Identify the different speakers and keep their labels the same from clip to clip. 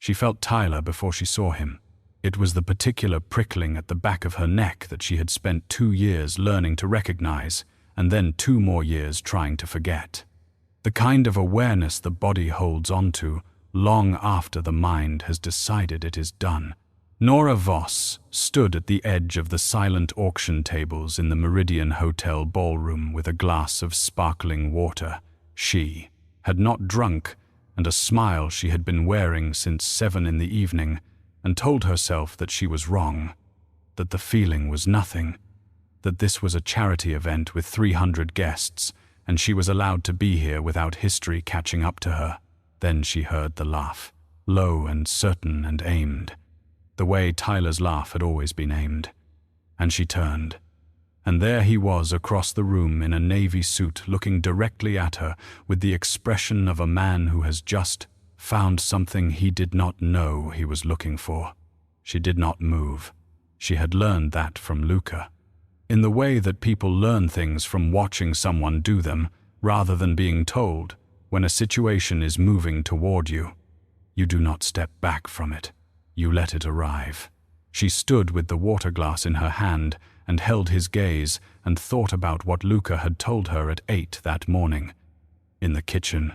Speaker 1: She felt Tyler before she saw him. It was the particular prickling at the back of her neck that she had spent 2 years learning to recognize, and then 2 more years trying to forget. The kind of awareness the body holds onto long after the mind has decided it is done. Nora Voss stood at the edge of the silent auction tables in the Meridian Hotel ballroom with a glass of sparkling water. She had not drunk, and a smile she had been wearing since 7 in the evening, and told herself that she was wrong, that the feeling was nothing, that this was a charity event with 300 guests, and she was allowed to be here without history catching up to her. Then she heard the laugh, low and certain and aimed, the way Tyler's laugh had always been aimed. And she turned, and there he was across the room in a navy suit, looking directly at her with the expression of a man who has just found something he did not know he was looking for. She did not move. She had learned that from Luca. In the way that people learn things from watching someone do them, rather than being told, when a situation is moving toward you, you do not step back from it. You let it arrive. She stood with the water glass in her hand and held his gaze and thought about what Luca had told her at 8 that morning. In the kitchen,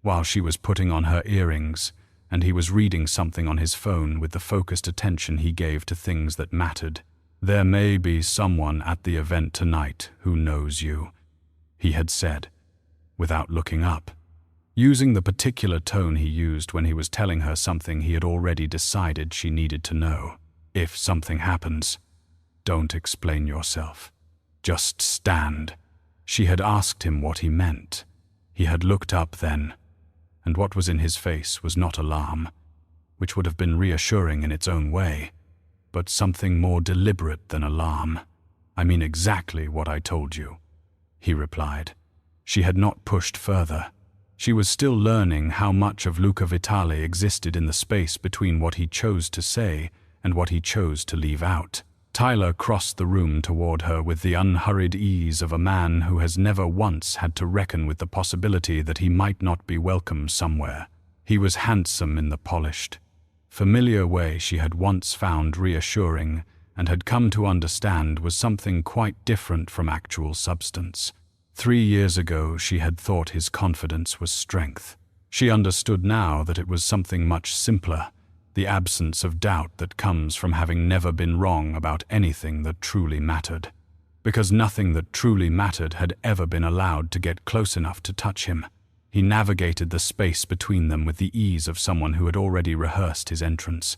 Speaker 1: while she was putting on her earrings, and he was reading something on his phone with the focused attention he gave to things that mattered. "There may be someone at the event tonight who knows you," he had said, without looking up, using the particular tone he used when he was telling her something he had already decided she needed to know. "If something happens, don't explain yourself. Just stand." She had asked him what he meant. He had looked up then, and what was in his face was not alarm, which would have been reassuring in its own way, but something more deliberate than alarm. "I mean exactly what I told you," he replied. She had not pushed further. She was still learning how much of Luca Vitale existed in the space between what he chose to say and what he chose to leave out. Tyler crossed the room toward her with the unhurried ease of a man who has never once had to reckon with the possibility that he might not be welcome somewhere. He was handsome in the polished, familiar way she had once found reassuring and had come to understand was something quite different from actual substance. 3 years ago she had thought his confidence was strength. She understood now that it was something much simpler, the absence of doubt that comes from having never been wrong about anything that truly mattered. Because nothing that truly mattered had ever been allowed to get close enough to touch him. He navigated the space between them with the ease of someone who had already rehearsed his entrance,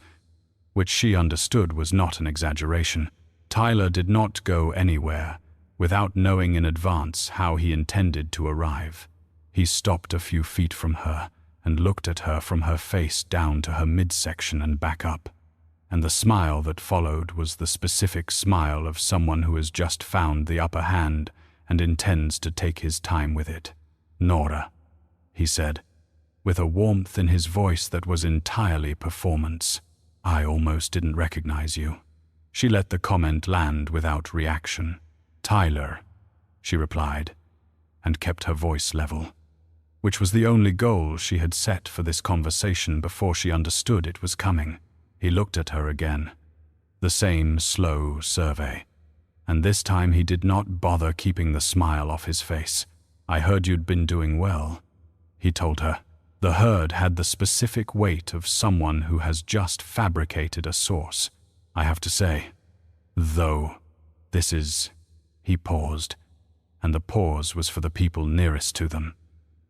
Speaker 1: which she understood was not an exaggeration. Tyler did not go anywhere without knowing in advance how he intended to arrive. He stopped a few feet from her and looked at her from her face down to her midsection and back up. And the smile that followed was the specific smile of someone who has just found the upper hand and intends to take his time with it. "Nora," he said, with a warmth in his voice that was entirely performance. "I almost didn't recognize you." She let the comment land without reaction. "Tyler," she replied, and kept her voice level, which was the only goal she had set for this conversation before she understood it was coming. He looked at her again, the same slow survey, and this time he did not bother keeping the smile off his face. "I heard you'd been doing well," he told her. The heard had the specific weight of someone who has just fabricated a source. "I have to say, though, this is..." He paused, and the pause was for the people nearest to them.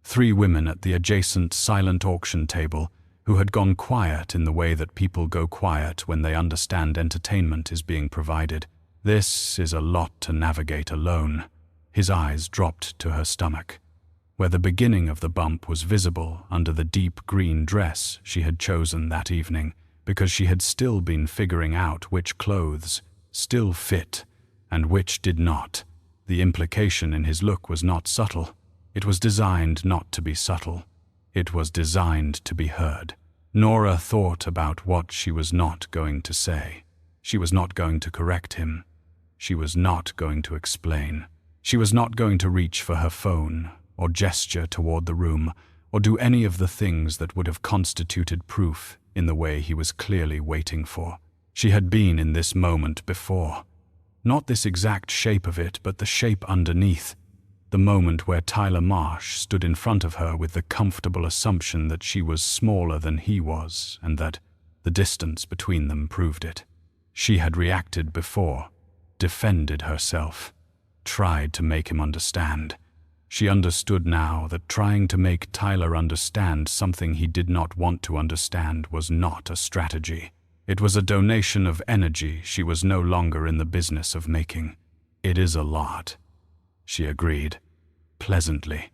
Speaker 1: 3 women at the adjacent silent auction table who had gone quiet in the way that people go quiet when they understand entertainment is being provided. "This is a lot to navigate alone." His eyes dropped to her stomach, where the beginning of the bump was visible under the deep green dress she had chosen that evening, because she had still been figuring out which clothes still fit and which did not. The implication in his look was not subtle. It was designed not to be subtle. It was designed to be heard. Nora thought about what she was not going to say. She was not going to correct him. She was not going to explain. She was not going to reach for her phone, or gesture toward the room, or do any of the things that would have constituted proof in the way he was clearly waiting for. She had been in this moment before. Not this exact shape of it, but the shape underneath. The moment where Tyler Marsh stood in front of her with the comfortable assumption that she was smaller than he was, and that the distance between them proved it. She had reacted before, defended herself, tried to make him understand. She understood now that trying to make Tyler understand something he did not want to understand was not a strategy. It was a donation of energy she was no longer in the business of making. "It is a lot," she agreed, pleasantly,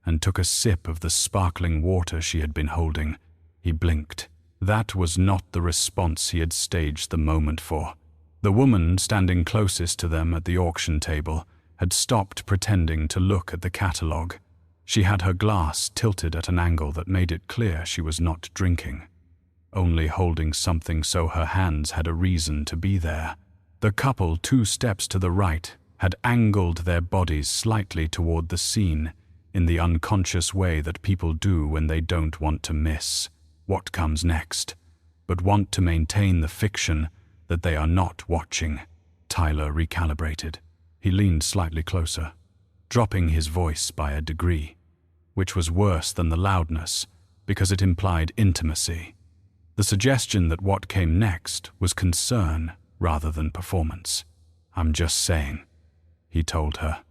Speaker 1: and took a sip of the sparkling water she had been holding. He blinked. That was not the response he had staged the moment for. The woman standing closest to them at the auction table had stopped pretending to look at the catalogue. She had her glass tilted at an angle that made it clear she was not drinking, only holding something so her hands had a reason to be there. The couple 2 steps to the right had angled their bodies slightly toward the scene in the unconscious way that people do when they don't want to miss what comes next, but want to maintain the fiction that they are not watching. Tyler recalibrated. He leaned slightly closer, dropping his voice by a degree, which was worse than the loudness because it implied intimacy. The suggestion that what came next was concern rather than performance. "I'm just saying," he told her,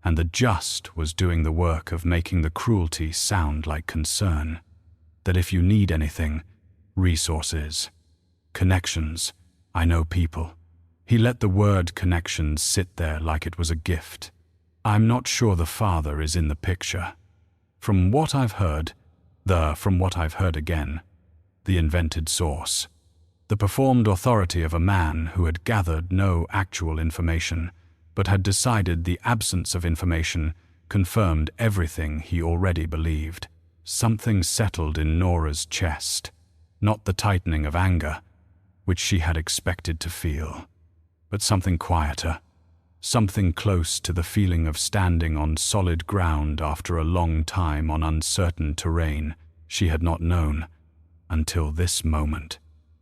Speaker 1: and the just was doing the work of making the cruelty sound like concern. "That if you need anything, resources, connections, I know people." He let the word connections sit there like it was a gift. "I'm not sure the father is in the picture. From what I've heard again, the invented source, the performed authority of a man who had gathered no actual information, but had decided the absence of information confirmed everything he already believed." Something settled in Nora's chest, not the tightening of anger, which she had expected to feel, but something quieter, something close to the feeling of standing on solid ground after a long time on uncertain terrain. She had not known, until this moment,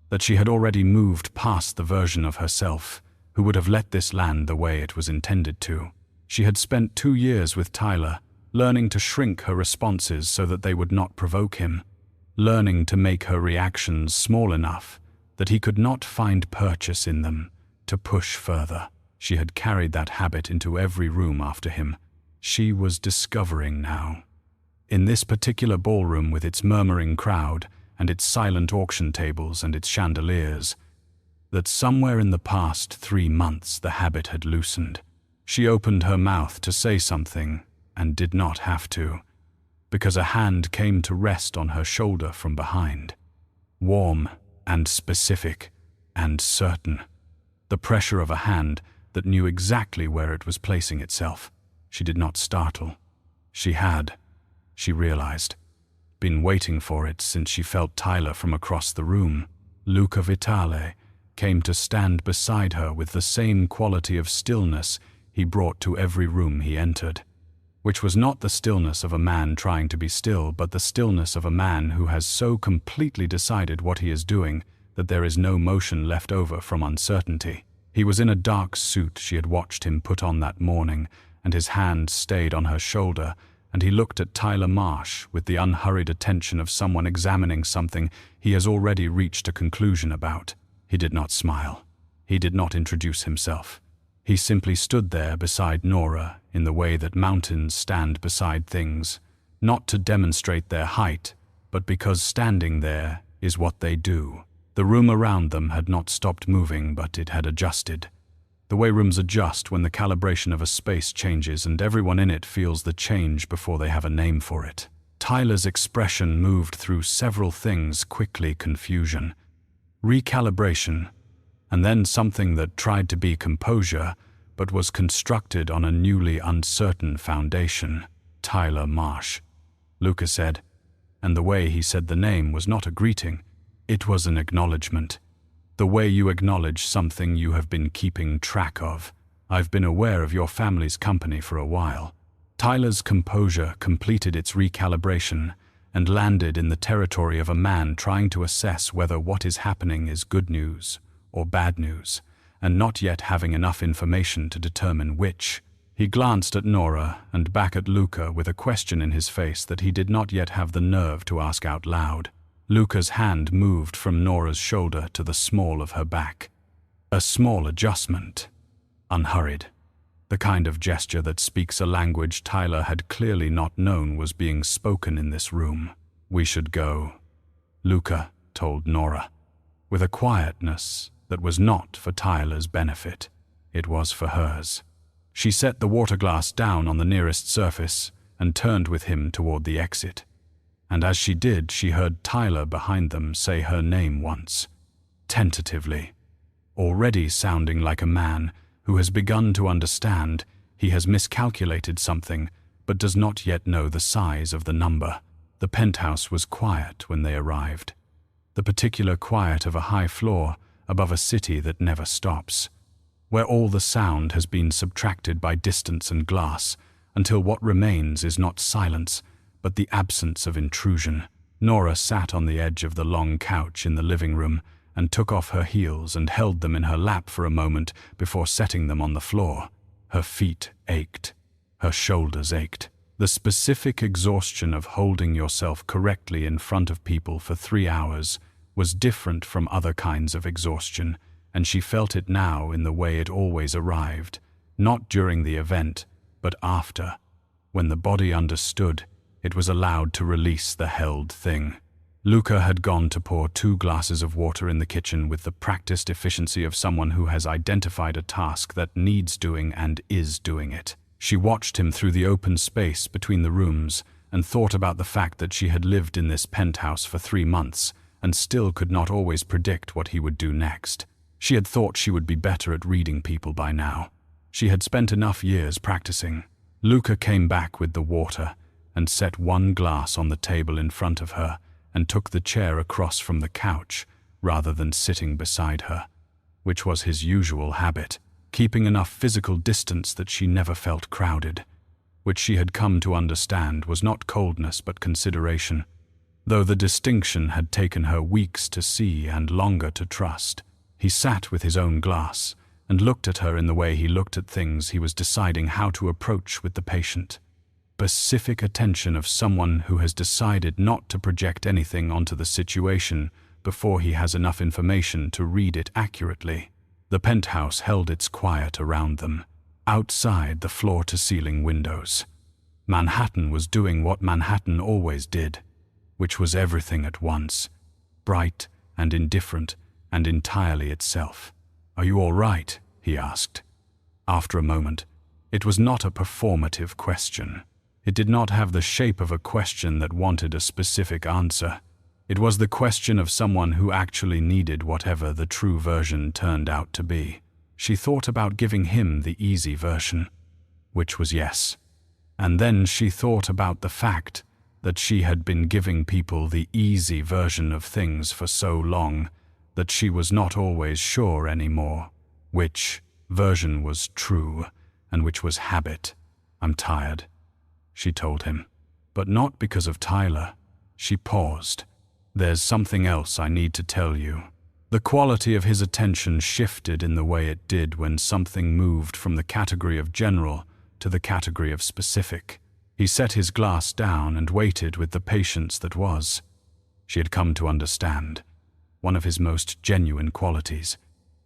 Speaker 1: that she had already moved past the version of herself who would have let this land the way it was intended to. She had spent 2 years with Tyler, learning to shrink her responses so that they would not provoke him, learning to make her reactions small enough that he could not find purchase in them to push further. She had carried that habit into every room after him. She was discovering now, in this particular ballroom with its murmuring crowd and its silent auction tables and its chandeliers, that somewhere in the past 3 months the habit had loosened. She opened her mouth to say something and did not have to, because a hand came to rest on her shoulder from behind. Warm and specific and certain. The pressure of a hand that knew exactly where it was placing itself. She did not startle. She had, she realized, been waiting for it since she felt Tyler from across the room. Luca Vitale came to stand beside her with the same quality of stillness he brought to every room he entered, which was not the stillness of a man trying to be still, but the stillness of a man who has so completely decided what he is doing that there is no motion left over from uncertainty. He was in a dark suit she had watched him put on that morning, and his hand stayed on her shoulder, and he looked at Tyler Marsh with the unhurried attention of someone examining something he has already reached a conclusion about. He did not smile. He did not introduce himself. He simply stood there beside Nora in the way that mountains stand beside things, not to demonstrate their height, but because standing there is what they do. The room around them had not stopped moving, but it had adjusted. The way rooms adjust when the calibration of a space changes and everyone in it feels the change before they have a name for it. Tyler's expression moved through several things quickly: confusion, recalibration, and then something that tried to be composure but was constructed on a newly uncertain foundation. "Tyler Marsh," Luca said, and the way he said the name was not a greeting, it was an acknowledgement. The way you acknowledge something you have been keeping track of. "I've been aware of your family's company for a while." Tyler's composure completed its recalibration, and landed in the territory of a man trying to assess whether what is happening is good news or bad news, and not yet having enough information to determine which. He glanced at Nora and back at Luca with a question in his face that he did not yet have the nerve to ask out loud. Luca's hand moved from Nora's shoulder to the small of her back. A small adjustment. Unhurried. The kind of gesture that speaks a language Tyler had clearly not known was being spoken in this room. "We should go," Luca told Nora, with a quietness that was not for Tyler's benefit. It was for hers. She set the water glass down on the nearest surface and turned with him toward the exit. And as she did, she heard Tyler behind them say her name once, tentatively, already sounding like a man who has begun to understand he has miscalculated something but does not yet know the size of the number. The penthouse was quiet when they arrived. The particular quiet of a high floor above a city that never stops, where all the sound has been subtracted by distance and glass until what remains is not silence but the absence of intrusion. Nora sat on the edge of the long couch in the living room and took off her heels and held them in her lap for a moment before setting them on the floor. Her feet ached. Her shoulders ached. The specific exhaustion of holding yourself correctly in front of people for 3 hours was different from other kinds of exhaustion, and she felt it now in the way it always arrived, not during the event, but after. When the body understood, it was allowed to release the held thing. Luca had gone to pour 2 glasses of water in the kitchen with the practiced efficiency of someone who has identified a task that needs doing and is doing it. She watched him through the open space between the rooms and thought about the fact that she had lived in this penthouse for 3 months and still could not always predict what he would do next. She had thought she would be better at reading people by now. She had spent enough years practicing. Luca came back with the water and set 1 glass on the table in front of her and took the chair across from the couch rather than sitting beside her, which was his usual habit, keeping enough physical distance that she never felt crowded, which she had come to understand was not coldness but consideration, though the distinction had taken her weeks to see and longer to trust. He sat with his own glass and looked at her in the way he looked at things he was deciding how to approach with the patient. Specific attention of someone who has decided not to project anything onto the situation before he has enough information to read it accurately. The penthouse held its quiet around them, outside the floor-to-ceiling windows. Manhattan was doing what Manhattan always did, which was everything at once, bright and indifferent and entirely itself. "Are you all right?" he asked. After a moment, it was not a performative question. It did not have the shape of a question that wanted a specific answer. It was the question of someone who actually needed whatever the true version turned out to be. She thought about giving him the easy version, which was yes. And then she thought about the fact that she had been giving people the easy version of things for so long that she was not always sure anymore which version was true and which was habit. "I'm tired," she told him, but not because of Tyler. She paused. "There's something else I need to tell you." The quality of his attention shifted in the way it did when something moved from the category of general to the category of specific. He set his glass down and waited with the patience that was. She had come to understand. One of his most genuine qualities.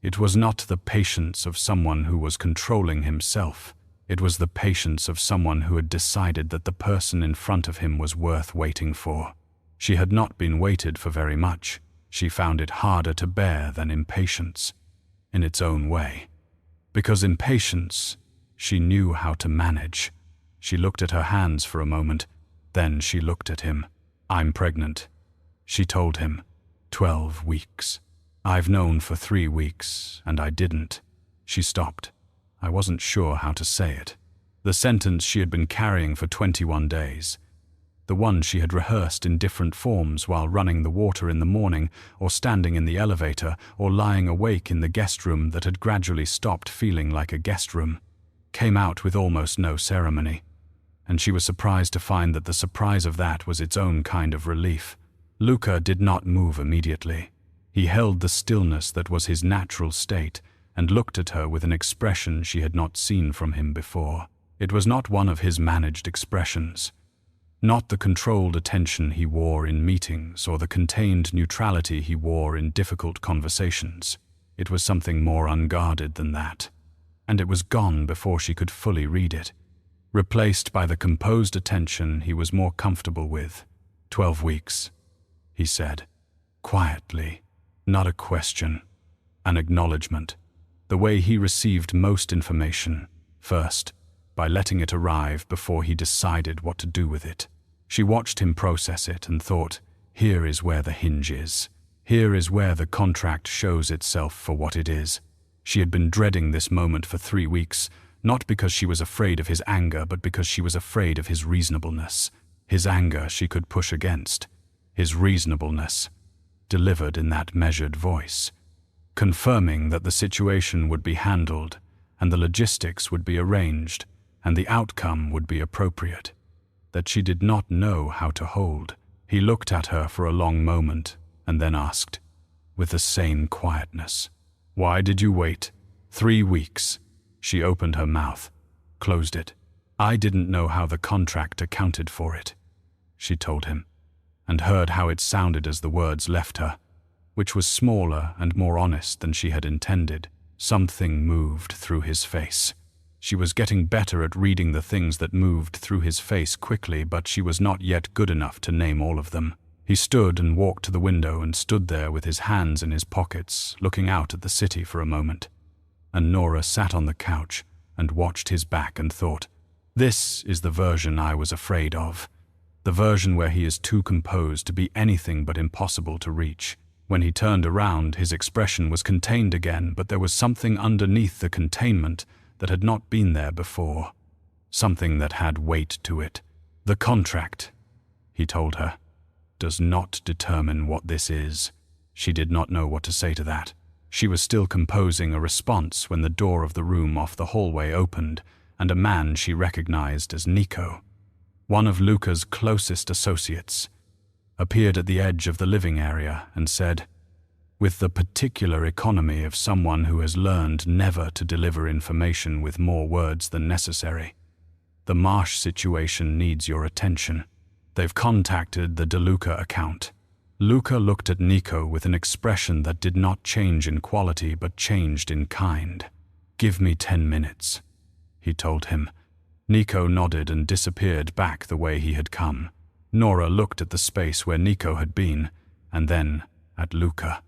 Speaker 1: It was not the patience of someone who was controlling himself. It was the patience of someone who had decided that the person in front of him was worth waiting for. She had not been waited for very much. She found it harder to bear than impatience, in its own way. Because impatience, she knew how to manage. She looked at her hands for a moment, then she looked at him. "I'm pregnant," she told him. 12 weeks. "I've known for 3 weeks, and I didn't." She stopped. I wasn't sure how to say it. The sentence she had been carrying for 21 days. The one she had rehearsed in different forms while running the water in the morning, or standing in the elevator, or lying awake in the guest room that had gradually stopped feeling like a guest room, came out with almost no ceremony. and she was surprised to find that the surprise of that was its own kind of relief. Luca did not move immediately. He held the stillness that was his natural state and looked at her with an expression she had not seen from him before. It was not one of his managed expressions, not the controlled attention he wore in meetings or the contained neutrality he wore in difficult conversations. It was something more unguarded than that, and it was gone before she could fully read it, replaced by the composed attention he was more comfortable with. 12 weeks, he said, quietly, not a question, an acknowledgement, the way he received most information, first, by letting it arrive before he decided what to do with it. She watched him process it and thought, here is where the hinge is. Here is where the contract shows itself for what it is. She had been dreading this moment for 3 weeks, not because she was afraid of his anger, but because she was afraid of his reasonableness. His anger she could push against. His reasonableness, delivered in that measured voice, confirming that the situation would be handled, and the logistics would be arranged, and the outcome would be appropriate, that she did not know how to hold. He looked at her for a long moment, and then asked, with a sane quietness, "Why did you wait? 3 weeks." She opened her mouth, closed it. "I didn't know how the contract accounted for it," she told him, and heard how it sounded as the words left her, which was smaller and more honest than she had intended. Something moved through his face. She was getting better at reading the things that moved through his face quickly, but she was not yet good enough to name all of them. He stood and walked to the window and stood there with his hands in his pockets, looking out at the city for a moment. And Nora sat on the couch and watched his back and thought, this is the version I was afraid of. The version where he is too composed to be anything but impossible to reach. When he turned around, his expression was contained again, but there was something underneath the containment that had not been there before. Something that had weight to it. The contract, he told her, does not determine what this is. She did not know what to say to that. She was still composing a response when the door of the room off the hallway opened, and a man she recognized as Nico, one of Luca's closest associates, appeared at the edge of the living area and said, with the particular economy of someone who has learned never to deliver information with more words than necessary, "The Marsh situation needs your attention. They've contacted the DeLuca account." Luca looked at Nico with an expression that did not change in quality but changed in kind. "Give me 10 minutes, he told him. Nico nodded and disappeared back the way he had come. Nora looked at the space where Nico had been, and then at Luca.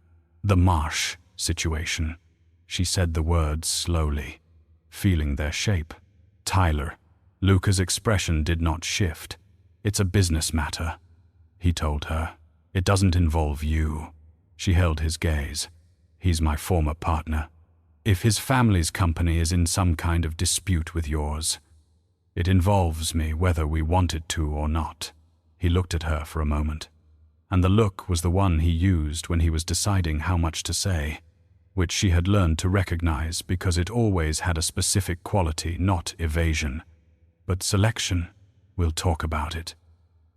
Speaker 1: "The Marsh situation." She said the words slowly, feeling their shape. "Tyler." Luca's expression did not shift. "It's a business matter," he told her. "It doesn't involve you." She held his gaze. "He's my former partner. If his family's company is in some kind of dispute with yours, it involves me whether we want it to or not." He looked at her for a moment, and the look was the one he used when he was deciding how much to say, which she had learned to recognize because it always had a specific quality, not evasion, but selection. "We'll talk about it,"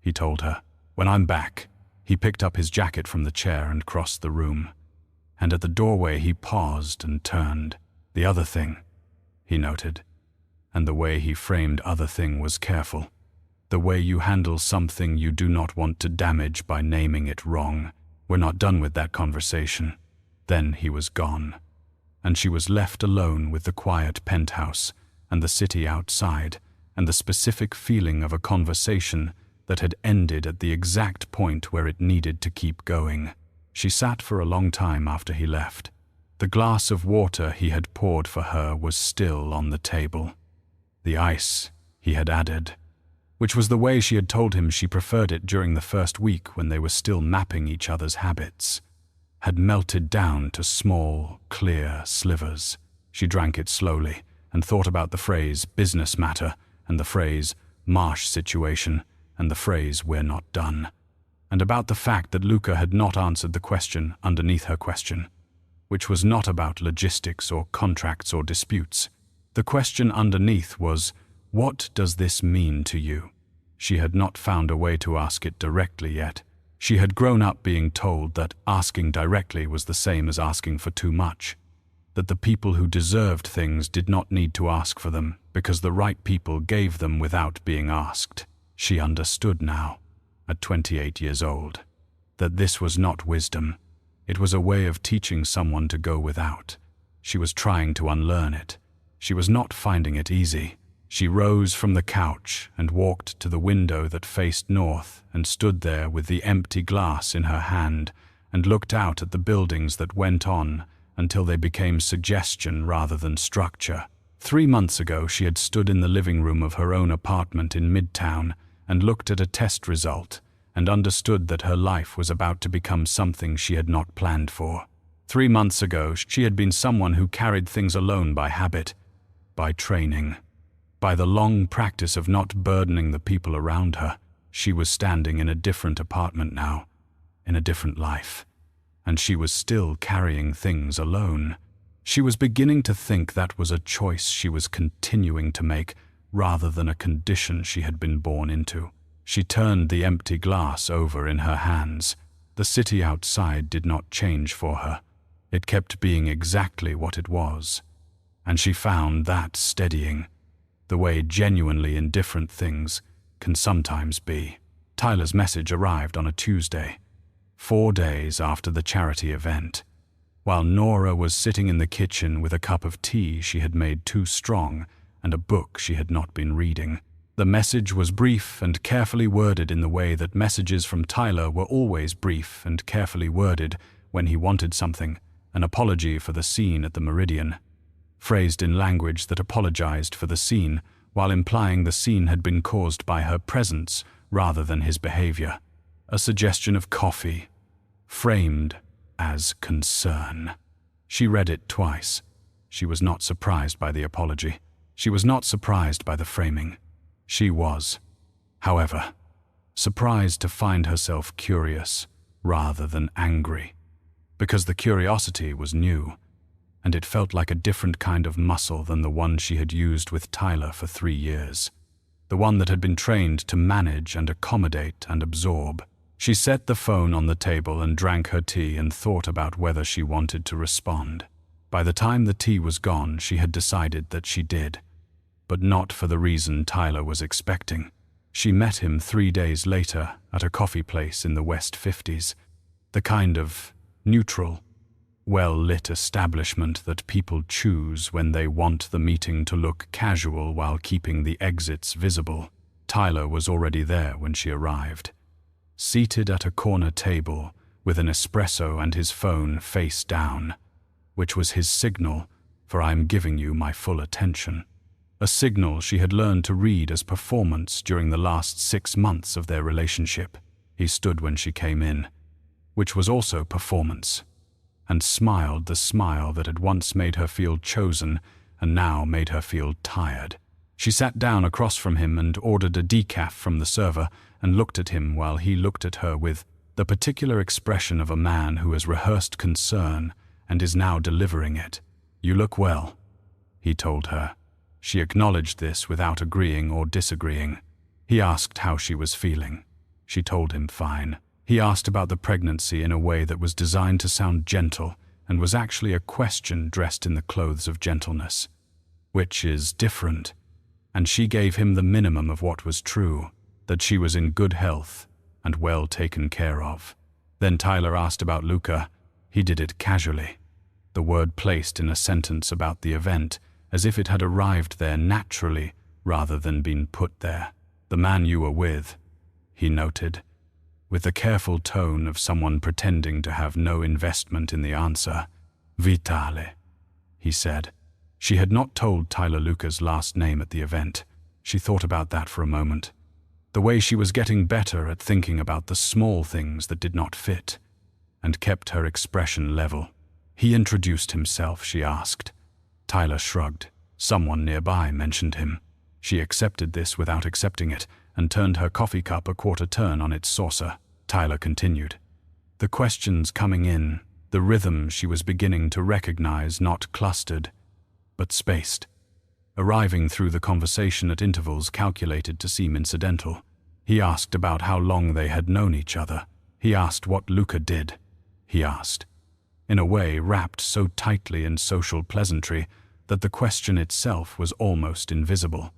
Speaker 1: he told her. "When I'm back." He picked up his jacket from the chair and crossed the room, and at the doorway he paused and turned. "The other thing," he noted, and the way he framed "other thing" was careful. "The way you handle something you do not want to damage by naming it wrong. We're not done with that conversation." Then he was gone, and she was left alone with the quiet penthouse and the city outside and the specific feeling of a conversation that had ended at the exact point where it needed to keep going. She sat for a long time after he left. The glass of water he had poured for her was still on the table. The ice he had added, which was the way she had told him she preferred it during the first week when they were still mapping each other's habits, had melted down to small, clear slivers. She drank it slowly and thought about the phrase "business matter" and the phrase "Marsh situation" and the phrase "we're not done," and about the fact that Luca had not answered the question underneath her question, which was not about logistics or contracts or disputes. The question underneath was, "What does this mean to you?" She had not found a way to ask it directly yet. She had grown up being told that asking directly was the same as asking for too much, that the people who deserved things did not need to ask for them because the right people gave them without being asked. She understood now, at 28 years old, that this was not wisdom. It was a way of teaching someone to go without. She was trying to unlearn it. She was not finding it easy. She rose from the couch and walked to the window that faced north and stood there with the empty glass in her hand and looked out at the buildings that went on until they became suggestion rather than structure. 3 months ago, she had stood in the living room of her own apartment in Midtown and looked at a test result and understood that her life was about to become something she had not planned for. 3 months ago, she had been someone who carried things alone by habit, by training, by the long practice of not burdening the people around her. She was standing in a different apartment now, in a different life, and she was still carrying things alone. She was beginning to think that was a choice she was continuing to make rather than a condition she had been born into. She turned the empty glass over in her hands. The city outside did not change for her. It kept being exactly what it was, and she found that steadying, the way genuinely indifferent things can sometimes be. Tyler's message arrived on a Tuesday, 4 days after the charity event, while Nora was sitting in the kitchen with a cup of tea she had made too strong and a book she had not been reading. The message was brief and carefully worded in the way that messages from Tyler were always brief and carefully worded when he wanted something, an apology for the scene at the Meridian, phrased in language that apologized for the scene while implying the scene had been caused by her presence rather than his behavior. A suggestion of coffee, framed as concern. She read it twice. She was not surprised by the apology. She was not surprised by the framing. She was, however, surprised to find herself curious rather than angry, because the curiosity was new, and it felt like a different kind of muscle than the one she had used with Tyler for 3 years, the one that had been trained to manage and accommodate and absorb. She set the phone on the table and drank her tea and thought about whether she wanted to respond. By the time the tea was gone, she had decided that she did, but not for the reason Tyler was expecting. She met him 3 days later at a coffee place in the West 50s, the kind of neutral, well-lit establishment that people choose when they want the meeting to look casual while keeping the exits visible. Tyler was already there when she arrived, seated at a corner table with an espresso and his phone face down, which was his signal for "I'm giving you my full attention," a signal she had learned to read as performance during the last 6 months of their relationship. He stood when she came in, which was also performance, and smiled the smile that had once made her feel chosen and now made her feel tired. She sat down across from him and ordered a decaf from the server and looked at him while he looked at her with the particular expression of a man who has rehearsed concern and is now delivering it. "You look well," he told her. She acknowledged this without agreeing or disagreeing. He asked how she was feeling. She told him fine. He asked about the pregnancy in a way that was designed to sound gentle and was actually a question dressed in the clothes of gentleness, which is different, and she gave him the minimum of what was true, that she was in good health and well taken care of. Then Tyler asked about Luca. He did it casually, the word placed in a sentence about the event, as if it had arrived there naturally rather than been put there. "The man you were with," he noted, with the careful tone of someone pretending to have no investment in the answer. "Vitale," he said. She had not told Tyler Luca's last name at the event. She thought about that for a moment. The way she was getting better at thinking about the small things that did not fit, and kept her expression level. "He introduced himself," she asked. Tyler shrugged. Someone nearby mentioned him. She accepted this without accepting it, and turned her coffee cup a quarter turn on its saucer. Tyler continued. The questions coming in, the rhythm she was beginning to recognize, not clustered, but spaced. arriving through the conversation at intervals calculated to seem incidental. He asked about how long they had known each other. He asked what Luca did. He asked, in a way wrapped so tightly in social pleasantry that the question itself was almost invisible,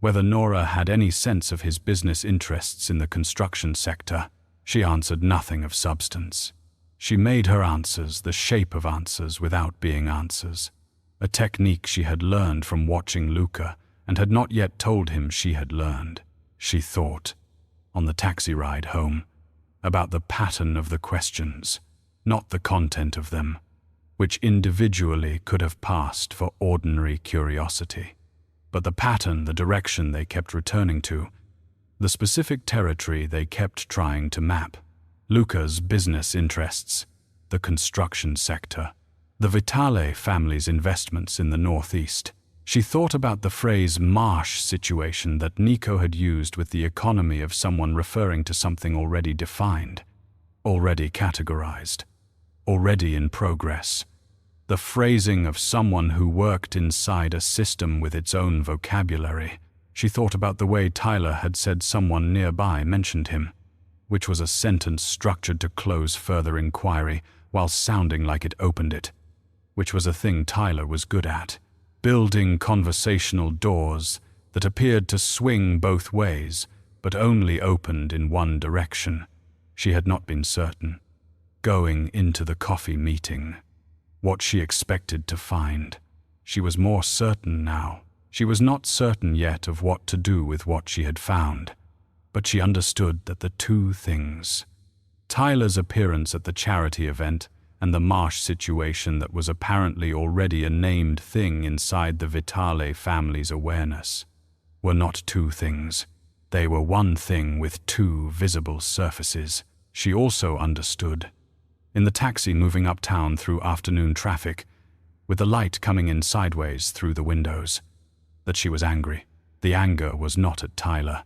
Speaker 1: whether Nora had any sense of his business interests in the construction sector. She answered nothing of substance. She made her answers the shape of answers without being answers, a technique she had learned from watching Luca and had not yet told him she had learned. She thought, on the taxi ride home, about the pattern of the questions, not the content of them, which individually could have passed for ordinary curiosity. But the pattern, the direction they kept returning to, the specific territory they kept trying to map. Luca's business interests, the construction sector, the Vitale family's investments in the Northeast. She thought about the phrase Marsh situation that Nico had used with the economy of someone referring to something already defined, already categorized, already in progress. The phrasing of someone who worked inside a system with its own vocabulary. She thought about the way Tyler had said someone nearby mentioned him, which was a sentence structured to close further inquiry while sounding like it opened it, which was a thing Tyler was good at, building conversational doors that appeared to swing both ways but only opened in one direction. She had not been certain, going into the coffee meeting, what she expected to find. She was more certain now. She was not certain yet of what to do with what she had found, but she understood that the two things, Tyler's appearance at the charity event and the Marsh situation that was apparently already a named thing inside the Vitale family's awareness, were not two things. They were one thing with two visible surfaces. She also understood, in the taxi moving uptown through afternoon traffic, with the light coming in sideways through the windows, that she was angry. The anger was not at Tyler,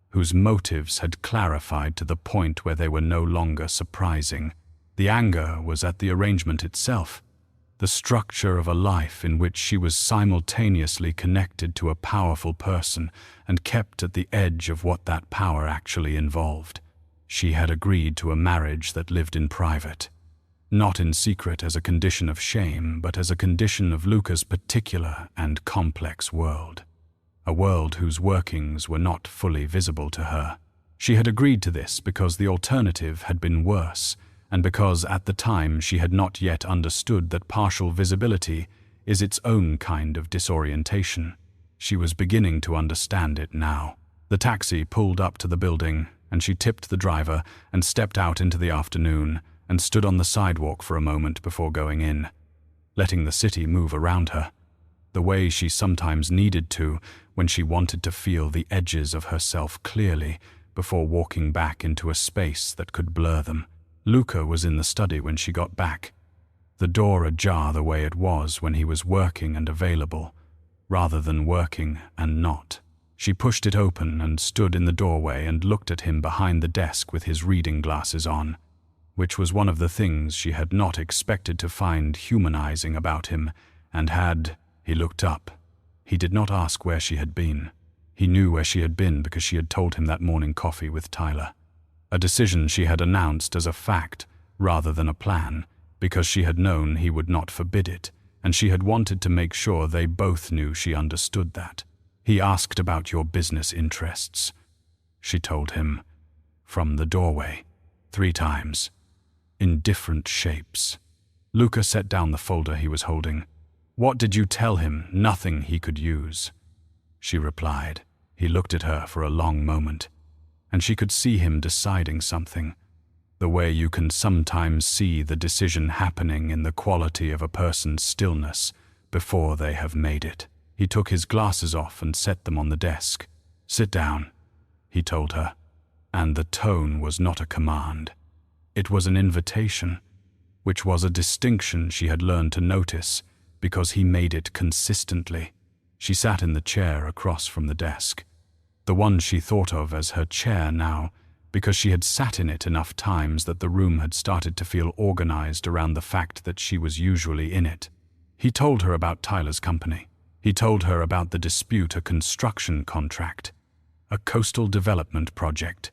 Speaker 1: whose motives had clarified to the point where they were no longer surprising. The anger was at the arrangement itself, the structure of a life in which she was simultaneously connected to a powerful person and kept at the edge of what that power actually involved. She had agreed to a marriage that lived in private, not in secret as a condition of shame, but as a condition of Luca's particular and complex world, a world whose workings were not fully visible to her. She had agreed to this because the alternative had been worse, and because at the time she had not yet understood that partial visibility is its own kind of disorientation. She was beginning to understand it now. The taxi pulled up to the building, and she tipped the driver and stepped out into the afternoon and stood on the sidewalk for a moment before going in, letting the city move around her, the way she sometimes needed to when she wanted to feel the edges of herself clearly before walking back into a space that could blur them. Luca was in the study when she got back, the door ajar the way it was when he was working and available, rather than working and not. She pushed it open and stood in the doorway and looked at him behind the desk with his reading glasses on, which was one of the things she had not expected to find humanizing about him, and he looked up. He did not ask where she had been. He knew where she had been because she had told him that morning coffee with Tyler. A decision she had announced as a fact rather than a plan, because she had known he would not forbid it, and she had wanted to make sure they both knew she understood that. He asked about your business interests, she told him, from the doorway, 3 times, in different shapes. Luca set down the folder he was holding. What did you tell him? Nothing he could use, she replied. He looked at her for a long moment, and she could see him deciding something, the way you can sometimes see the decision happening in the quality of a person's stillness before they have made it. He took his glasses off and set them on the desk. Sit down, he told her, and the tone was not a command. It was an invitation, which was a distinction she had learned to notice because he made it consistently. She sat in the chair across from the desk, the one she thought of as her chair now, because she had sat in it enough times that the room had started to feel organized around the fact that she was usually in it. He told her about Tyler's company. He told her about the dispute, a construction contract, a coastal development project,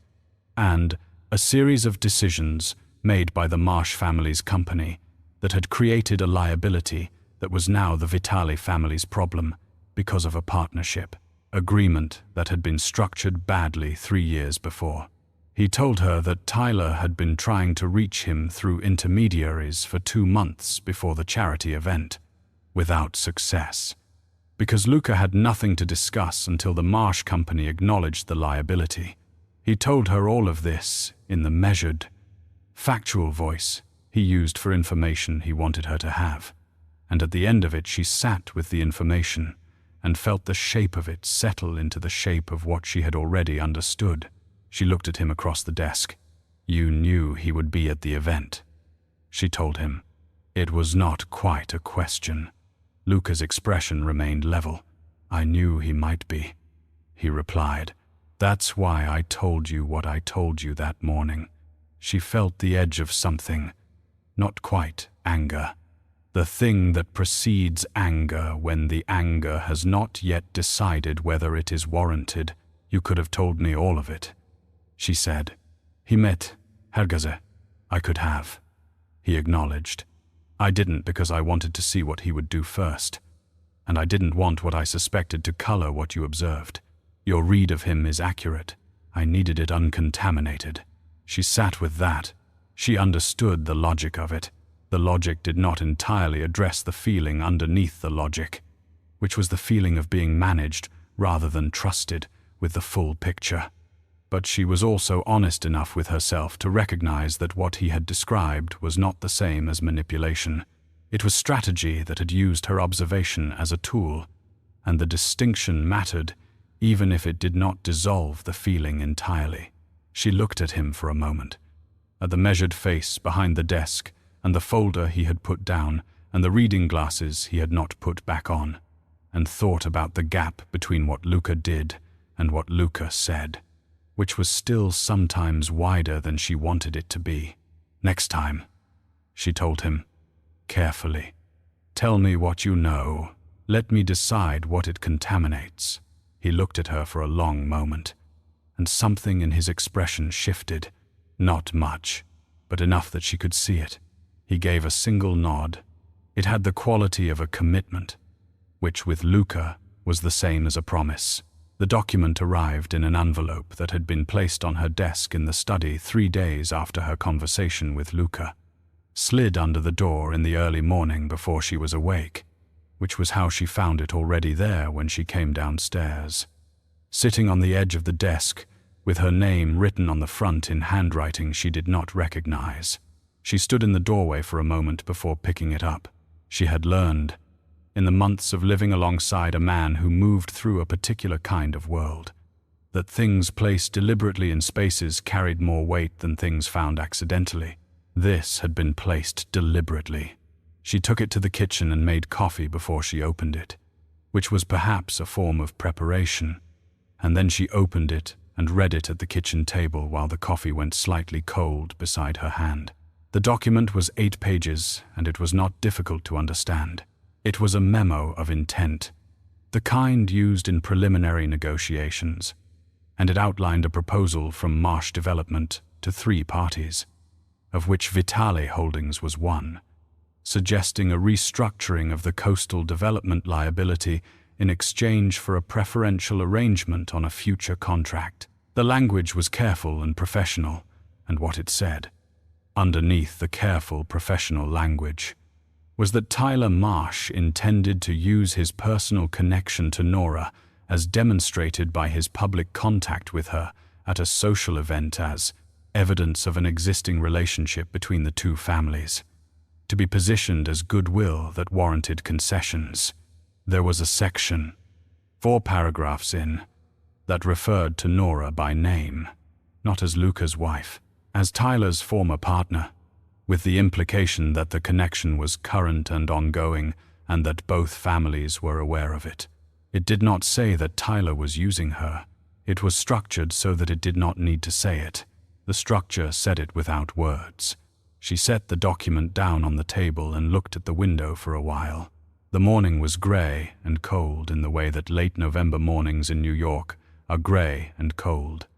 Speaker 1: and a series of decisions made by the Marsh family's company that had created a liability that was now the Vitale family's problem because of a partnership agreement that had been structured badly 3 years before. He told her that Tyler had been trying to reach him through intermediaries for 2 months before the charity event, without success, because Luca had nothing to discuss until the Marsh company acknowledged the liability. He told her all of this in the measured, factual voice he used for information he wanted her to have, and at the end of it she sat with the information and felt the shape of it settle into the shape of what she had already understood. She looked at him across the desk. "You knew he would be at the event," she told him. It was not quite a question. Luca's expression remained level. "I knew he might be," he replied. "That's why I told you what I told you that morning." She felt the edge of something, not quite anger. The thing that precedes anger when the anger has not yet decided whether it is warranted. "You could have told me all of it," she said. "He met Hergeze. I could have," he acknowledged. "I didn't because I wanted to see what he would do first. And I didn't want what I suspected to color what you observed. Your read of him is accurate. I needed it uncontaminated." She sat with that. She understood the logic of it. The logic did not entirely address the feeling underneath the logic, which was the feeling of being managed rather than trusted with the full picture. But she was also honest enough with herself to recognize that what he had described was not the same as manipulation. It was strategy that had used her observation as a tool, and the distinction mattered even if it did not dissolve the feeling entirely. She looked at him for a moment, at the measured face behind the desk, and the folder he had put down, and the reading glasses he had not put back on, and thought about the gap between what Luca did and what Luca said, which was still sometimes wider than she wanted it to be. "Next time," she told him, carefully. "Tell me what you know. Let me decide what it contaminates." He looked at her for a long moment, and something in his expression shifted. Not much, but enough that she could see it. He gave a single nod. It had the quality of a commitment, which with Luca was the same as a promise. The document arrived in an envelope that had been placed on her desk in the study 3 days after her conversation with Luca, slid under the door in the early morning before she was awake, which was how she found it already there when she came downstairs. Sitting on the edge of the desk, with her name written on the front in handwriting she did not recognize. She stood in the doorway for a moment before picking it up. She had learned, in the months of living alongside a man who moved through a particular kind of world, that things placed deliberately in spaces carried more weight than things found accidentally. This had been placed deliberately. She took it to the kitchen and made coffee before she opened it, which was perhaps a form of preparation, and then she opened it and read it at the kitchen table while the coffee went slightly cold beside her hand. The document was 8 pages, and it was not difficult to understand. It was a memo of intent, the kind used in preliminary negotiations, and it outlined a proposal from Marsh Development to 3 parties, of which Vitale Holdings was one, suggesting a restructuring of the coastal development liability in exchange for a preferential arrangement on a future contract. The language was careful and professional, and what it said, underneath the careful professional language, was that Tyler Marsh intended to use his personal connection to Nora as demonstrated by his public contact with her at a social event as evidence of an existing relationship between the 2 families, to be positioned as goodwill that warranted concessions. There was a section, 4 paragraphs in, that referred to Nora by name, not as Luca's wife, as Tyler's former partner, with the implication that the connection was current and ongoing and that both families were aware of it. It did not say that Tyler was using her. It was structured so that it did not need to say it. The structure said it without words. She set the document down on the table and looked at the window for a while. The morning was grey and cold in the way that late November mornings in New York are grey and cold,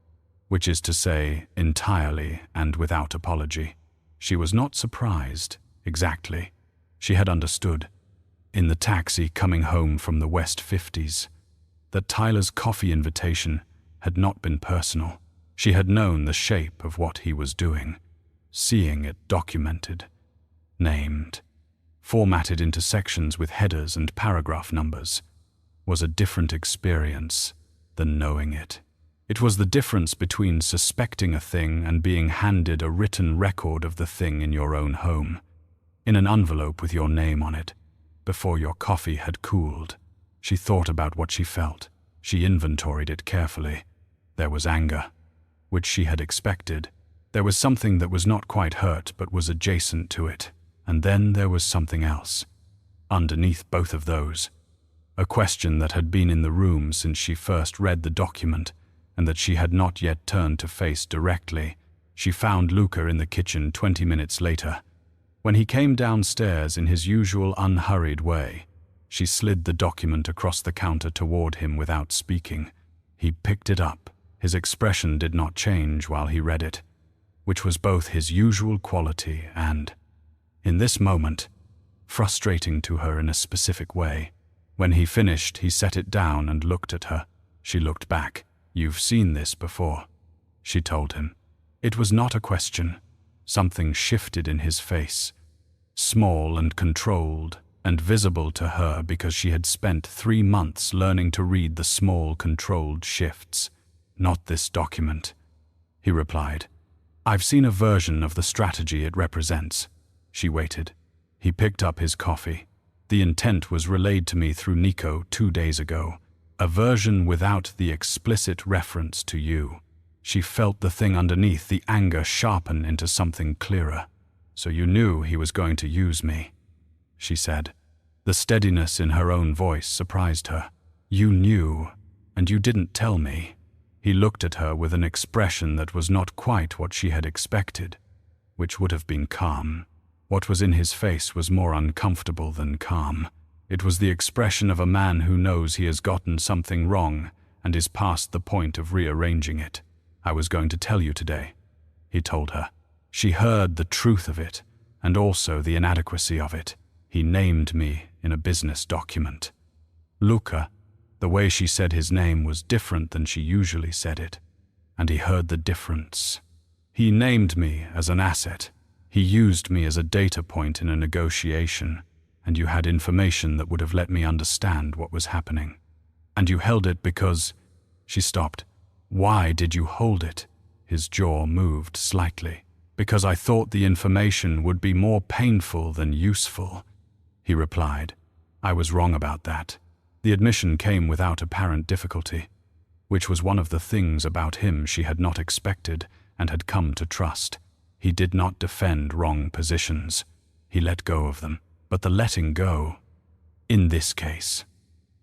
Speaker 1: which is to say, entirely and without apology. She was not surprised, exactly. She had understood, in the taxi coming home from the West 50s, that Tyler's coffee invitation had not been personal. She had known the shape of what he was doing, seeing it documented, named, formatted into sections with headers and paragraph numbers, was a different experience than knowing it. It was the difference between suspecting a thing and being handed a written record of the thing in your own home, in an envelope with your name on it, before your coffee had cooled. She thought about what she felt. She inventoried it carefully. There was anger, which she had expected. There was something that was not quite hurt but was adjacent to it. And then there was something else, underneath both of those. A question that had been in the room since she first read the document, and that she had not yet turned to face directly. She found Luca in the kitchen 20 minutes later. When he came downstairs in his usual unhurried way, she slid the document across the counter toward him without speaking. He picked it up. His expression did not change while he read it, which was both his usual quality and, in this moment, frustrating to her in a specific way. When he finished, he set it down and looked at her. She looked back. "You've seen this before," she told him. It was not a question. Something shifted in his face, small and controlled, and visible to her because she had spent 3 months learning to read the small, controlled shifts. "Not this document," he replied. "I've seen a version of the strategy it represents." She waited. He picked up his coffee. "The intent was relayed to me through Nico 2 days ago. A version without the explicit reference to you." She felt the thing underneath, the anger sharpen into something clearer. "So you knew he was going to use me," she said. The steadiness in her own voice surprised her. "You knew, and you didn't tell me." He looked at her with an expression that was not quite what she had expected, which would have been calm. What was in his face was more uncomfortable than calm. It was the expression of a man who knows he has gotten something wrong and is past the point of rearranging it. "I was going to tell you today," he told her. She heard the truth of it, and also the inadequacy of it. "He named me in a business document." Luca, the way she said his name was different than she usually said it, and he heard the difference. "He named me as an asset. He used me as a data point in a negotiation, and you had information that would have let me understand what was happening. And you held it because—" She stopped. "Why did you hold it?" His jaw moved slightly. "Because I thought the information would be more painful than useful," he replied. "I was wrong about that." The admission came without apparent difficulty, which was one of the things about him she had not expected and had come to trust. He did not defend wrong positions. He let go of them. But the letting go, in this case,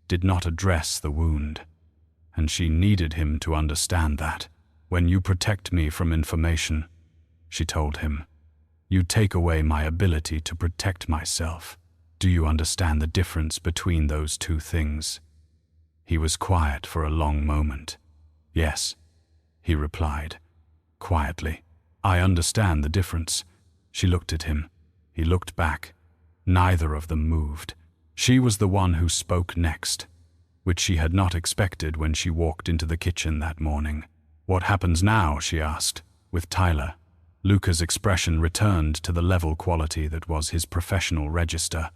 Speaker 1: did not address the wound. And she needed him to understand that. "When you protect me from information," she told him, "you take away my ability to protect myself. Do you understand the difference between those two things?" He was quiet for a long moment. "Yes," he replied, quietly. "I understand the difference." She looked at him. He looked back. Neither of them moved. She was the one who spoke next, which she had not expected when she walked into the kitchen that morning. "What happens now?" she asked. "With Tyler?" Luca's expression returned to the level quality that was his professional register,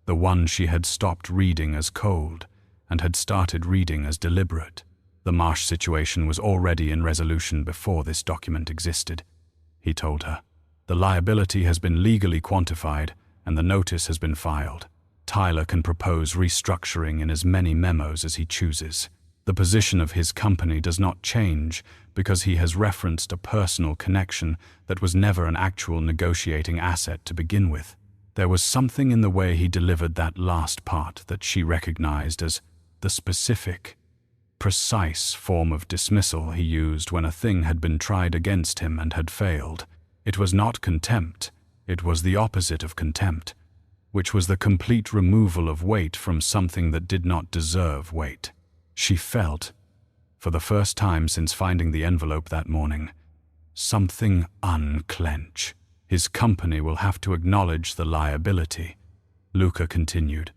Speaker 1: the one she had stopped reading as cold and had started reading as deliberate. The Marsh situation was already in resolution before this document existed, he told her. "The liability has been legally quantified and the notice has been filed. Tyler can propose restructuring in as many memos as he chooses. The position of his company does not change because he has referenced a personal connection that was never an actual negotiating asset to begin with." There was something in the way he delivered that last part that she recognized as the specific, precise form of dismissal he used when a thing had been tried against him and had failed. It was not contempt. It was the opposite of contempt. which was the complete removal of weight from something that did not deserve weight. She felt, for the first time since finding the envelope that morning, something unclench. His company will have to acknowledge the liability, Luca continued,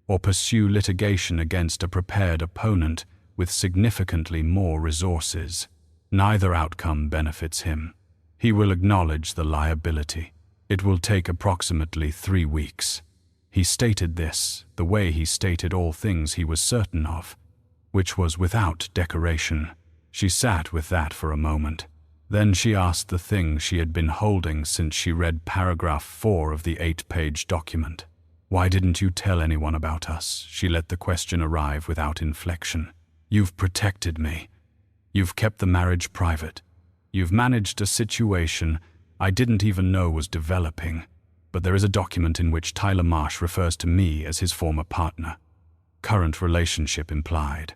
Speaker 1: or pursue litigation against a prepared opponent with significantly more resources. Neither outcome benefits him. He will acknowledge the liability. It will take approximately 3 weeks. He stated this the way he stated all things he was certain of, which was without decoration. She sat with that for a moment. Then she asked the thing she had been holding since she read paragraph 4 of the 8-page document. "Why didn't you tell anyone about us?" She let the question arrive without inflection. "You've protected me. You've kept the marriage private. You've managed a situation I didn't even know was developing. But there is a document in which Tyler Marsh refers to me as his former partner. Current relationship implied.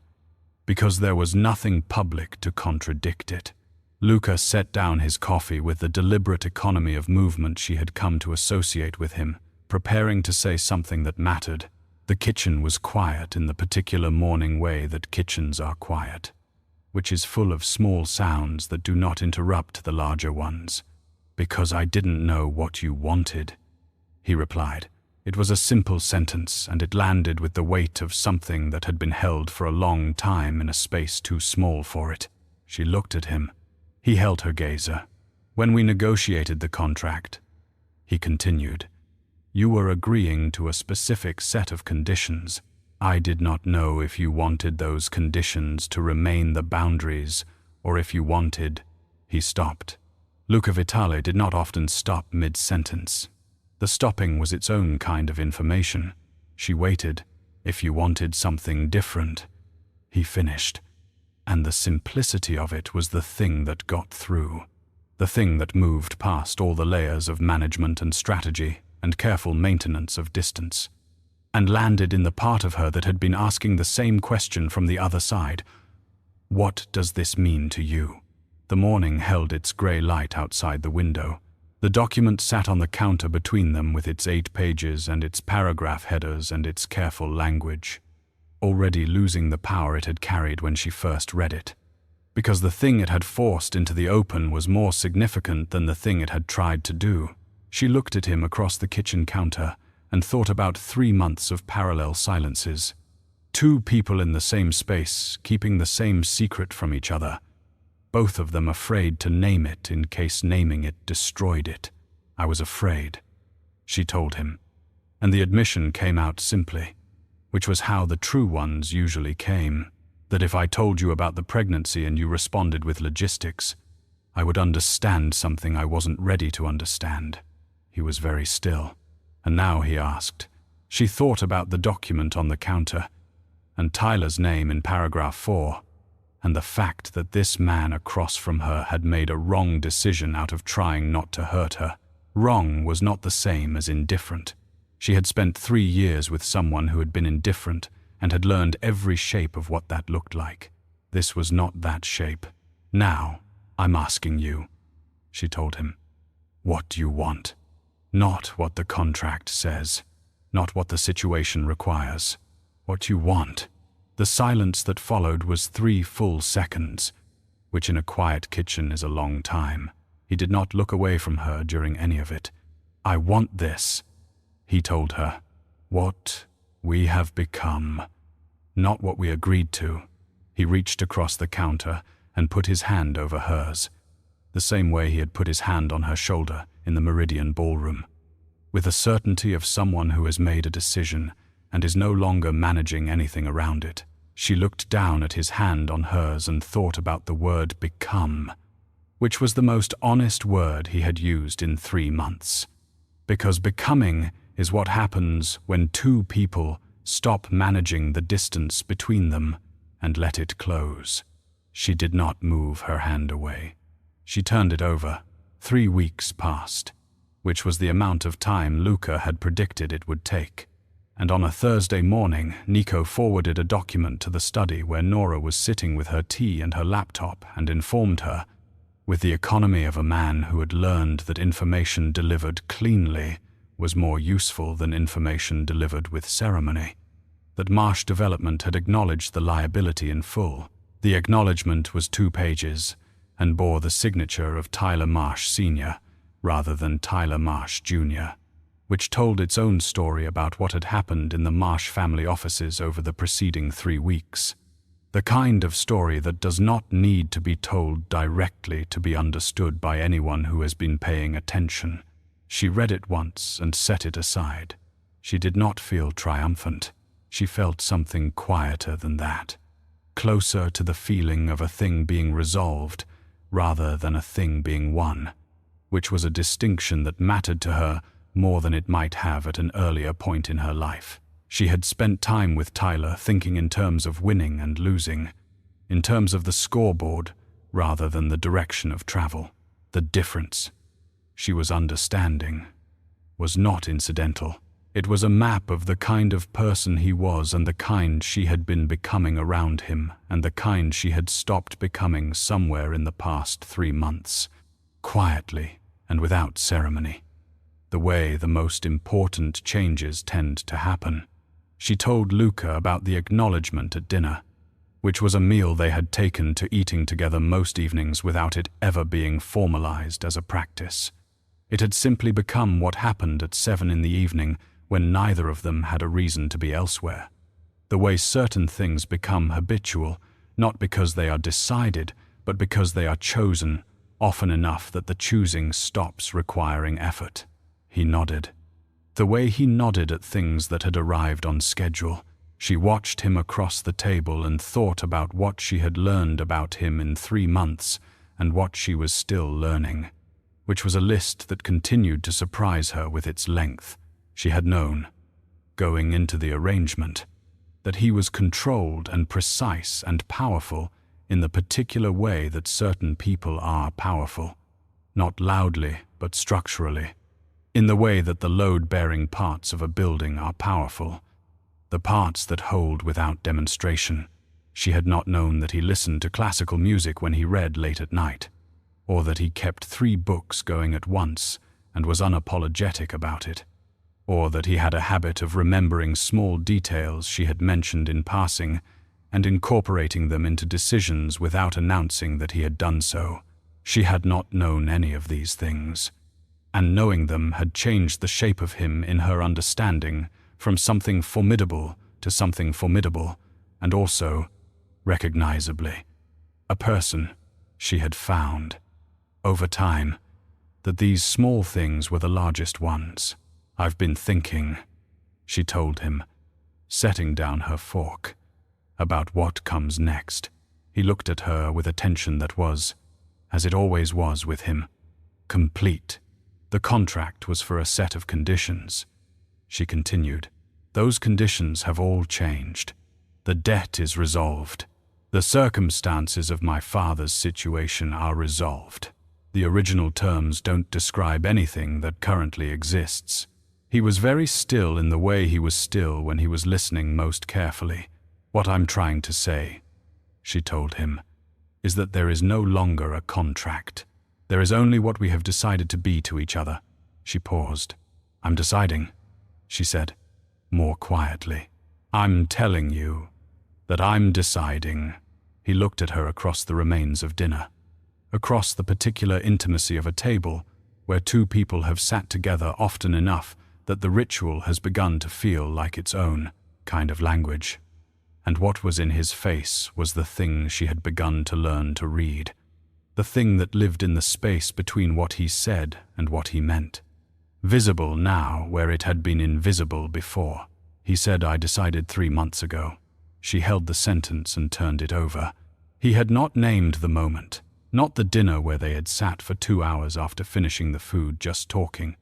Speaker 1: Because there was nothing public to contradict it." Luca set down his coffee with the deliberate economy of movement she had come to associate with him, preparing to say something that mattered. The kitchen was quiet in the particular morning way that kitchens are quiet, which is full of small sounds that do not interrupt the larger ones. "Because I didn't know what you wanted," he replied. It was a simple sentence, and it landed with the weight of something that had been held for a long time in a space too small for it. She looked at him. He held her gazer. "When we negotiated the contract," he continued, "you were agreeing to a specific set of conditions. I did not know if you wanted those conditions to remain the boundaries, or if you wanted—" He stopped. Luca Vitale did not often stop mid-sentence. The stopping was its own kind of information. She waited. "If you wanted something different," he finished. And the simplicity of it was the thing that got through. The thing that moved past all the layers of management and strategy and careful maintenance of distance, and landed in the part of her that had been asking the same question from the other side. "What does this mean to you?" The morning held its grey light outside the window. The document sat on the counter between them with its 8 pages and its paragraph headers and its careful language, already losing the power it had carried when she first read it, because the thing it had forced into the open was more significant than the thing it had tried to do. She looked at him across the kitchen counter and thought about 3 months of parallel silences. 2 people in the same space, keeping the same secret from each other, both of them afraid to name it in case naming it destroyed it. "I was afraid," she told him, and the admission came out simply, which was how the true ones usually came, that if I told you about the pregnancy and you responded with logistics, I would understand something I wasn't ready to understand. He was very still, and now he asked. She thought about the document on the counter, and Tyler's name in paragraph 4, and the fact that this man across from her had made a wrong decision out of trying not to hurt her. Wrong was not the same as indifferent. She had spent 3 years with someone who had been indifferent and had learned every shape of what that looked like. This was not that shape. "Now, I'm asking you," she told him. "What do you want? Not what the contract says, not what the situation requires. What you want." The silence that followed was 3 full seconds, which in a quiet kitchen is a long time. He did not look away from her during any of it. "I want this," he told her. "What we have become, not what we agreed to." He reached across the counter and put his hand over hers, the same way he had put his hand on her shoulder in the Meridian ballroom. With the certainty of someone who has made a decision and is no longer managing anything around it, she looked down at his hand on hers and thought about the word "become," which was the most honest word he had used in 3 months. Because becoming is what happens when 2 people stop managing the distance between them and let it close. She did not move her hand away. She turned it over. 3 weeks passed, which was the amount of time Luca had predicted it would take. And on a Thursday morning, Nico forwarded a document to the study where Nora was sitting with her tea and her laptop and informed her, with the economy of a man who had learned that information delivered cleanly was more useful than information delivered with ceremony. That Marsh Development had acknowledged the liability in full. The acknowledgement was 2 pages and bore the signature of Tyler Marsh Sr. rather than Tyler Marsh Jr., which told its own story about what had happened in the Marsh family offices over the preceding 3 weeks. The kind of story that does not need to be told directly to be understood by anyone who has been paying attention. She read it once and set it aside. She did not feel triumphant. She felt something quieter than that, closer to the feeling of a thing being resolved rather than a thing being won, which was a distinction that mattered to her more than it might have at an earlier point in her life. She had spent time with Tyler thinking in terms of winning and losing, in terms of the scoreboard rather than the direction of travel. The difference, she was understanding, was not incidental. It was a map of the kind of person he was and the kind she had been becoming around him and the kind she had stopped becoming somewhere in the past 3 months, quietly and without ceremony. The way the most important changes tend to happen. She told Luca about the acknowledgement at dinner, which was a meal they had taken to eating together most evenings without it ever being formalized as a practice. It had simply become what happened at 7 in the evening when neither of them had a reason to be elsewhere. The way certain things become habitual, not because they are decided, but because they are chosen, often enough that the choosing stops requiring effort. He nodded. The way he nodded at things that had arrived on schedule. She watched him across the table and thought about what she had learned about him in 3 months and what she was still learning, which was a list that continued to surprise her with its length. She had known, going into the arrangement, that he was controlled and precise and powerful in the particular way that certain people are powerful, not loudly but structurally, in the way that the load-bearing parts of a building are powerful, the parts that hold without demonstration. She had not known that he listened to classical music when he read late at night, or that he kept 3 books going at once and was unapologetic about it, or that he had a habit of remembering small details she had mentioned in passing and incorporating them into decisions without announcing that he had done so. She had not known any of these things, and knowing them had changed the shape of him in her understanding from something formidable to something formidable, and also, recognizably, a person she had found, over time, that these small things were the largest ones. "I've been thinking," she told him, setting down her fork, "about what comes next." He looked at her with attention that was, as it always was with him, complete. The contract was for a set of conditions. She continued, "Those conditions have all changed. The debt is resolved. The circumstances of my father's situation are resolved. The original terms don't describe anything that currently exists." He was very still in the way he was still when he was listening most carefully. "What I'm trying to say," she told him, "is that there is no longer a contract. There is only what we have decided to be to each other." She paused. "I'm deciding," she said, more quietly. "I'm telling you that I'm deciding." He looked at her across the remains of dinner, across the particular intimacy of a table where 2 people have sat together often enough that the ritual has begun to feel like its own kind of language. And what was in his face was the thing she had begun to learn to read, the thing that lived in the space between what he said and what he meant, visible now where it had been invisible before. He said, "I decided 3 months ago." She held the sentence and turned it over. He had not named the moment, not the dinner where they had sat for 2 hours after finishing the food just talking,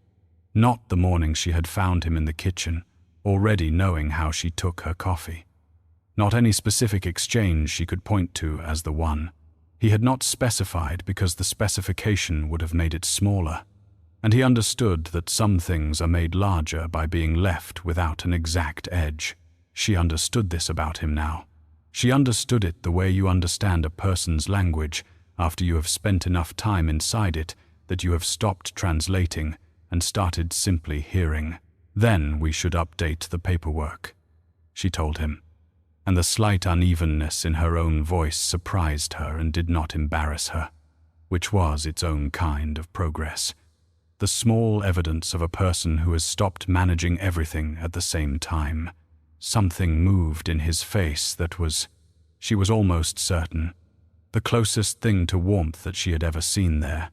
Speaker 1: not the morning she had found him in the kitchen, already knowing how she took her coffee. Not any specific exchange she could point to as the one. He had not specified because the specification would have made it smaller, and he understood that some things are made larger by being left without an exact edge. She understood this about him now. She understood it the way you understand a person's language after you have spent enough time inside it that you have stopped translating and started simply hearing. Then we should update the paperwork, she told him, and the slight unevenness in her own voice surprised her and did not embarrass her, which was its own kind of progress. The small evidence of a person who has stopped managing everything at the same time. Something moved in his face that was, she was almost certain, the closest thing to warmth that she had ever seen there,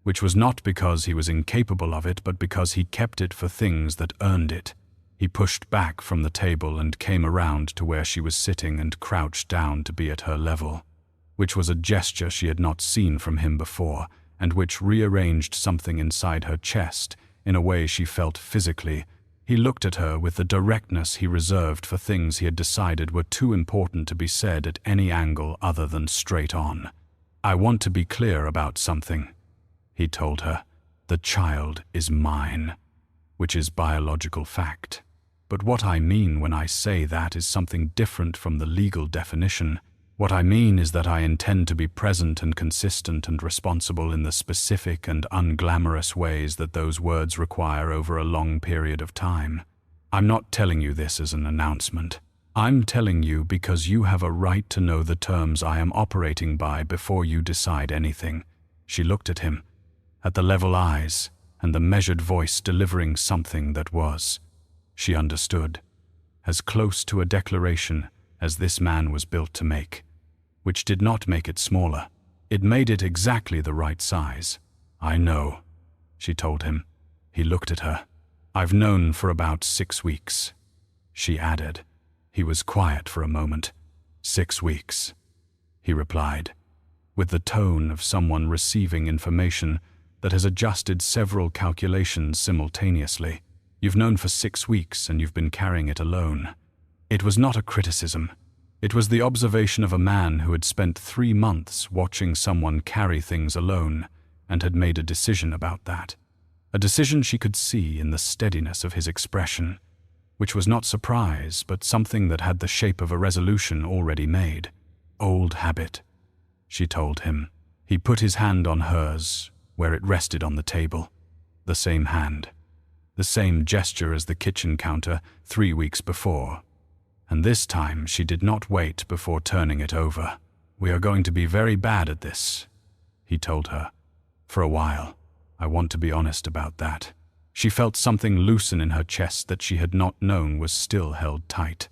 Speaker 1: which was not because he was incapable of it, but because he kept it for things that earned it. He pushed back from the table and came around to where she was sitting and crouched down to be at her level, which was a gesture she had not seen from him before, and which rearranged something inside her chest in a way she felt physically. He looked at her with the directness he reserved for things he had decided were too important to be said at any angle other than straight on. "I want to be clear about something," he told her. "The child is mine, which is biological fact. But what I mean when I say that is something different from the legal definition. What I mean is that I intend to be present and consistent and responsible in the specific and unglamorous ways that those words require over a long period of time. I'm not telling you this as an announcement. I'm telling you because you have a right to know the terms I am operating by before you decide anything." She looked at him, at the level eyes and the measured voice delivering something that was, she understood, as close to a declaration as this man was built to make, which did not make it smaller. It made it exactly the right size. "I know," she told him. He looked at her. "I've known for about 6 weeks," she added. He was quiet for a moment. "6 weeks," he replied, with the tone of someone receiving information that has adjusted several calculations simultaneously. "You've known for 6 weeks and you've been carrying it alone." It was not a criticism. It was the observation of a man who had spent 3 months watching someone carry things alone and had made a decision about that. A decision she could see in the steadiness of his expression, which was not surprise, but something that had the shape of a resolution already made. "Old habit," she told him. He put his hand on hers, where it rested on the table. The same hand. The same gesture as the kitchen counter 3 weeks before. And this time she did not wait before turning it over. "We are going to be very bad at this," he told her. "For a while. I want to be honest about that." She felt something loosen in her chest that she had not known was still held tight.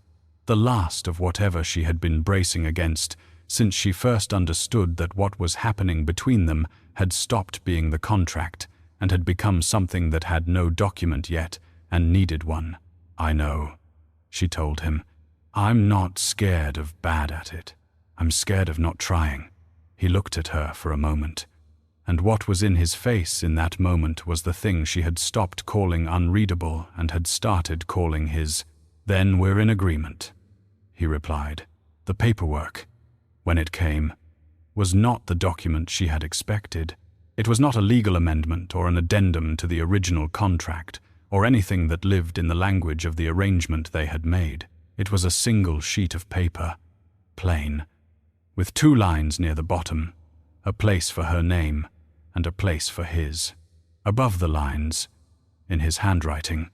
Speaker 1: The last of whatever she had been bracing against since she first understood that what was happening between them had stopped being the contract and had become something that had no document yet and needed one. "I know," she told him. "I'm not scared of bad at it. I'm scared of not trying." He looked at her for a moment, and what was in his face in that moment was the thing she had stopped calling unreadable and had started calling his. "Then we're in agreement," he replied. The paperwork, when it came, was not the document she had expected. It was not a legal amendment or an addendum to the original contract or anything that lived in the language of the arrangement they had made. It was a single sheet of paper, plain, with 2 lines near the bottom, a place for her name and a place for his. Above the lines, in his handwriting,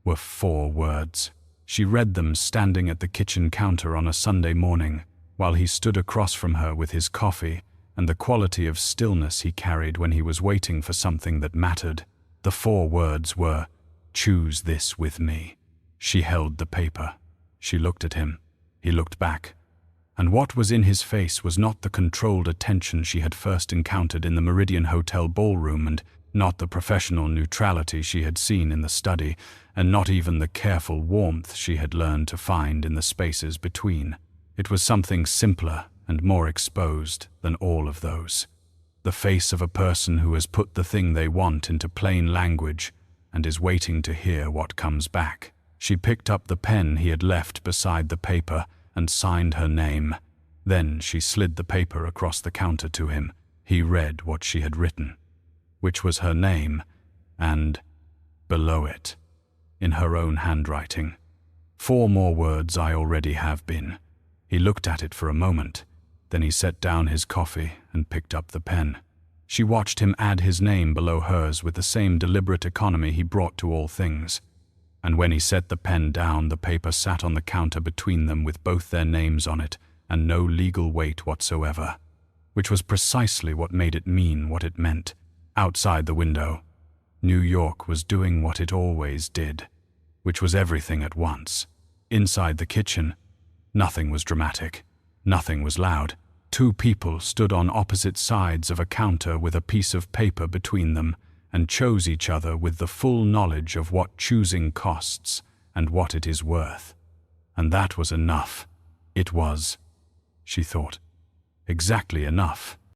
Speaker 1: were 4 words. She read them standing at the kitchen counter on a Sunday morning, while he stood across from her with his coffee and the quality of stillness he carried when he was waiting for something that mattered. The 4 words were, "Choose this with me." She held the paper. She looked at him. He looked back. And what was in his face was not the controlled attention she had first encountered in the Meridian Hotel ballroom, and not the professional neutrality she had seen in the study, and not even the careful warmth she had learned to find in the spaces between. It was something simpler and more exposed than all of those. The face of a person who has put the thing they want into plain language and is waiting to hear what comes back. She picked up the pen he had left beside the paper and signed her name. Then she slid the paper across the counter to him. He read what she had written, which was her name, and, below it, in her own handwriting, 4 more words I already have been. He looked at it for a moment. Then he set down his coffee and picked up the pen. She watched him add his name below hers with the same deliberate economy he brought to all things. And when he set the pen down, the paper sat on the counter between them with both their names on it and no legal weight whatsoever, which was precisely what made it mean what it meant. Outside the window, New York was doing what it always did, which was everything at once. Inside the kitchen, nothing was dramatic, nothing was loud. Two people stood on opposite sides of a counter with a piece of paper between them and chose each other with the full knowledge of what choosing costs and what it is worth. And that was enough. It was, she thought, exactly enough.